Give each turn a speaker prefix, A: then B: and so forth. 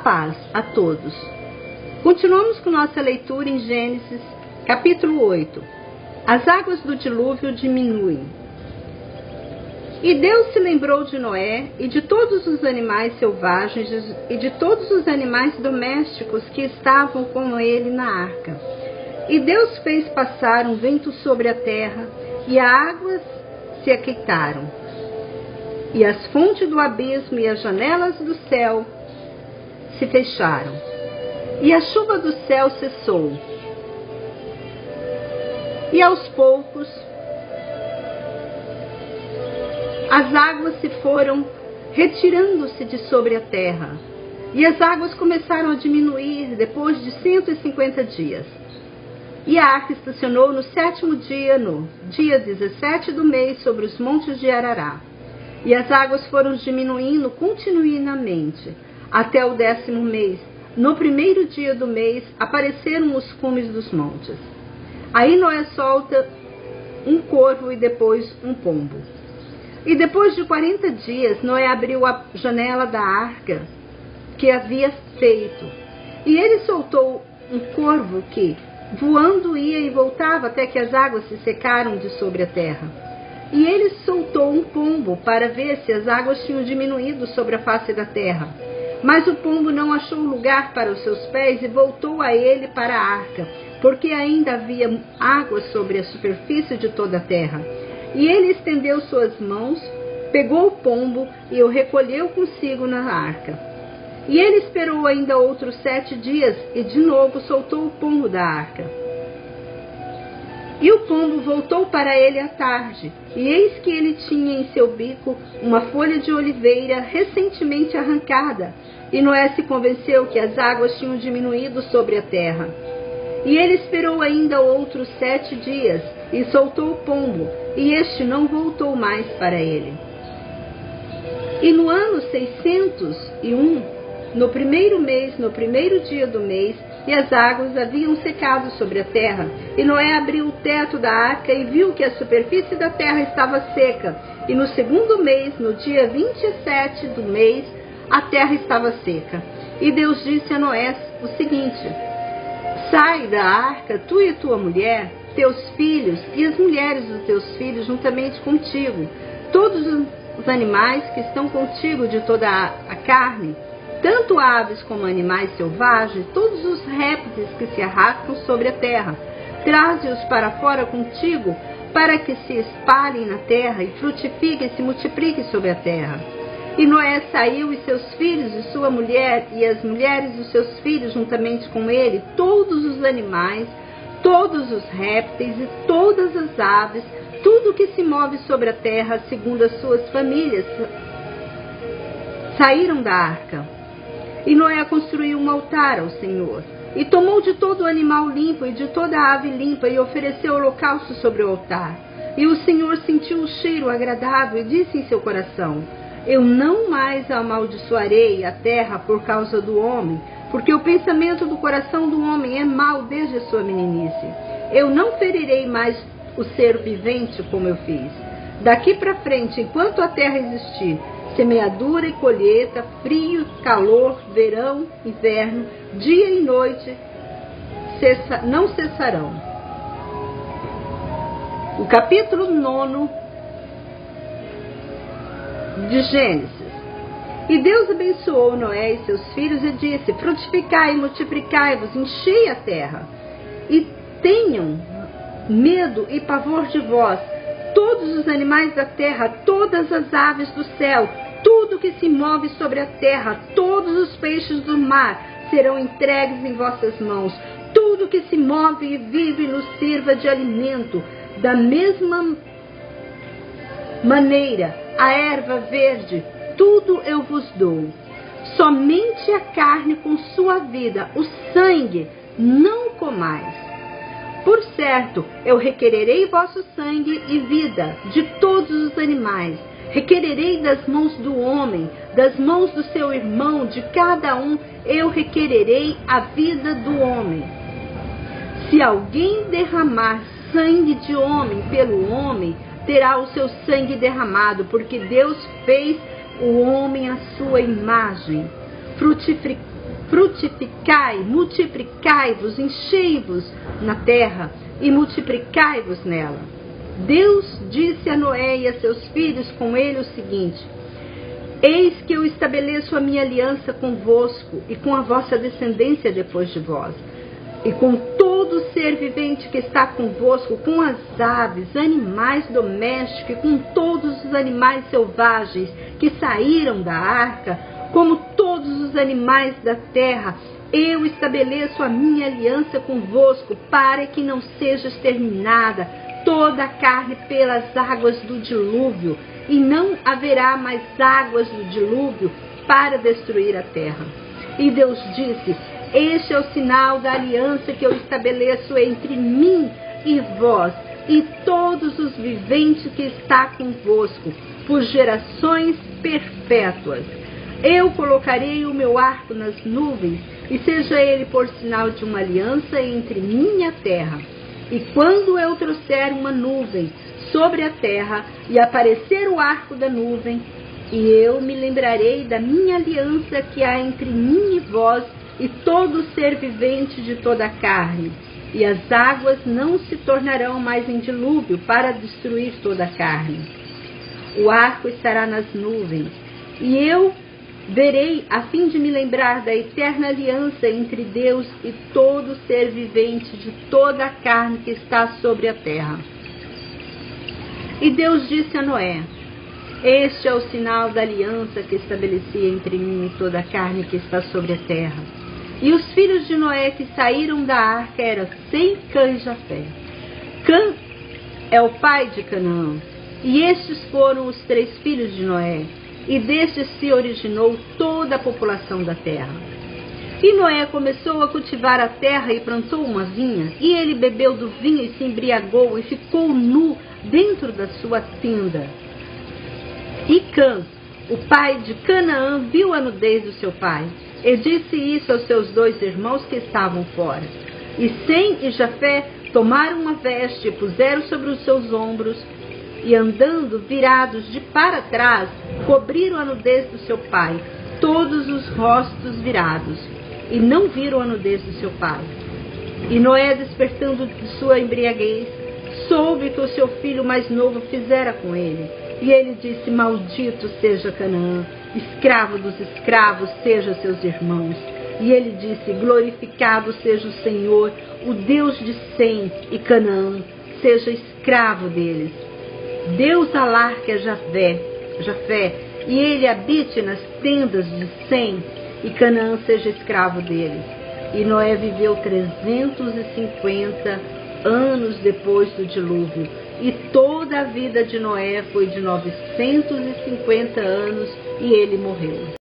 A: paz a todos. Continuamos com nossa leitura em Gênesis, capítulo 8. As águas do dilúvio diminuem. E Deus se lembrou de Noé e de todos os animais selvagens e de todos os animais domésticos que estavam com ele na arca. E Deus fez passar um vento sobre a terra, e as águas se aquietaram. E as fontes do abismo e as janelas do céu se fecharam. E a chuva do céu cessou. E aos poucos as águas se foram retirando-se de sobre a terra. E as águas começaram a diminuir depois de 150 dias. E a arca estacionou no 7º dia, no dia 17 do mês, sobre os montes de Arará. E as águas foram diminuindo continuamente, até o 10º mês. No 1º dia do mês, apareceram os cumes dos montes. Aí Noé solta um corvo e depois um pombo. E depois de 40 dias, Noé abriu a janela da arca que havia feito. E ele soltou um corvo que, voando, ia e voltava até que as águas se secaram de sobre a terra. E ele soltou um pombo para ver se as águas tinham diminuído sobre a face da terra. Mas o pombo não achou lugar para os seus pés e voltou a ele para a arca, porque ainda havia água sobre a superfície de toda a terra. E ele estendeu suas mãos, pegou o pombo e o recolheu consigo na arca. E ele esperou ainda outros 7 dias e de novo soltou o pombo da arca. E o pombo voltou para ele à tarde, e eis que ele tinha em seu bico uma folha de oliveira recentemente arrancada. E Noé se convenceu que as águas tinham diminuído sobre a terra. E ele esperou ainda outros 7 dias, e soltou o pombo, e este não voltou mais para ele. E no ano 601, no 1º mês, no 1º dia do mês, e as águas haviam secado sobre a terra. E Noé abriu o teto da arca e viu que a superfície da terra estava seca. E no 2º mês, no dia 27 do mês, a terra estava seca. E Deus disse a Noé o seguinte: sai da arca, tu e tua mulher, teus filhos e as mulheres dos teus filhos juntamente contigo, todos os animais que estão contigo de toda a carne, tanto aves como animais selvagens, todos os répteis que se arrastam sobre a terra. Traze-os para fora contigo, para que se espalhem na terra e frutifiquem e se multipliquem sobre a terra. E Noé saiu, e seus filhos e sua mulher, e as mulheres dos seus filhos juntamente com ele, todos os animais, todos os répteis e todas as aves, tudo que se move sobre a terra, segundo as suas famílias, saíram da arca. E Noé construiu um altar ao Senhor, e tomou de todo o animal limpo e de toda a ave limpa, e ofereceu holocausto sobre o altar. E o Senhor sentiu o cheiro agradável, e disse em seu coração: eu não mais amaldiçoarei a terra por causa do homem, porque o pensamento do coração do homem é mau desde a sua meninice. Eu não ferirei mais o ser vivente como eu fiz. Daqui para frente, enquanto a terra existir, semeadura e colheita, frio, calor, verão, inverno, dia e noite não cessarão. O capítulo 9 de Gênesis. E Deus abençoou Noé e seus filhos e disse: frutificai e multiplicai-vos, enchei a terra, e tenham medo e pavor de vós todos os animais da terra, todas as aves do céu, tudo que se move sobre a terra, todos os peixes do mar serão entregues em vossas mãos. Tudo que se move e vive nos sirva de alimento. Da mesma maneira, a erva verde, tudo eu vos dou. Somente a carne com sua vida, o sangue, não comais. Por certo, eu requererei vosso sangue e vida de todos os animais. Requererei das mãos do homem, das mãos do seu irmão, de cada um, eu requererei a vida do homem. Se alguém derramar sangue de homem pelo homem, terá o seu sangue derramado, porque Deus fez o homem à sua imagem. frutificai, multiplicai-vos, enchei-vos na terra e multiplicai-vos nela. Deus disse a Noé e a seus filhos com ele o seguinte: eis que eu estabeleço a minha aliança convosco e com a vossa descendência depois de vós, e com todo ser vivente que está convosco, com as aves, animais domésticos, e com todos os animais selvagens que saíram da arca, como todos os animais da terra, eu estabeleço a minha aliança convosco, para que não seja exterminada toda a carne pelas águas do dilúvio, e não haverá mais águas do dilúvio para destruir a terra. E Deus disse: este é o sinal da aliança que eu estabeleço entre mim e vós, e todos os viventes que está convosco, por gerações perpétuas. Eu colocarei o meu arco nas nuvens, e seja ele por sinal de uma aliança entre mim e a terra. E quando eu trouxer uma nuvem sobre a terra, e aparecer o arco da nuvem, e eu me lembrarei da minha aliança que há entre mim e vós, e todo ser vivente de toda a carne, e as águas não se tornarão mais em dilúvio para destruir toda a carne. O arco estará nas nuvens, e eu verei a fim de me lembrar da eterna aliança entre Deus e todo ser vivente de toda a carne que está sobre a terra. E Deus disse a Noé: este é o sinal da aliança que estabeleci entre mim e toda a carne que está sobre a terra. E os filhos de Noé que saíram da arca eram Sem, Cã e Jafé. Cã é o pai de Canaã, e estes foram os 3 filhos de Noé, e destes se originou toda a população da terra. E Noé começou a cultivar a terra e plantou uma vinha, e ele bebeu do vinho e se embriagou, e ficou nu dentro da sua tenda. E Cã, o pai de Canaã, viu a nudez do seu pai, e disse isso aos seus 2 irmãos que estavam fora. E Sem e Jafé tomaram uma veste e puseram sobre os seus ombros, e andando virados de para trás, cobriram a nudez do seu pai, todos os rostos virados, e não viram a nudez do seu pai. E Noé, despertando de sua embriaguez, soube que o seu filho mais novo fizera com ele. E ele disse: maldito seja Canaã, escravo dos escravos seja seus irmãos. E ele disse: glorificado seja o Senhor, o Deus de Sem, e Canaã seja escravo deles. Deus alargue a Jafé, e ele habite nas tendas de Sem, e Canaã seja escravo deles. E Noé viveu 350 anos depois do dilúvio, e toda a vida de Noé foi de 950 anos, e ele morreu.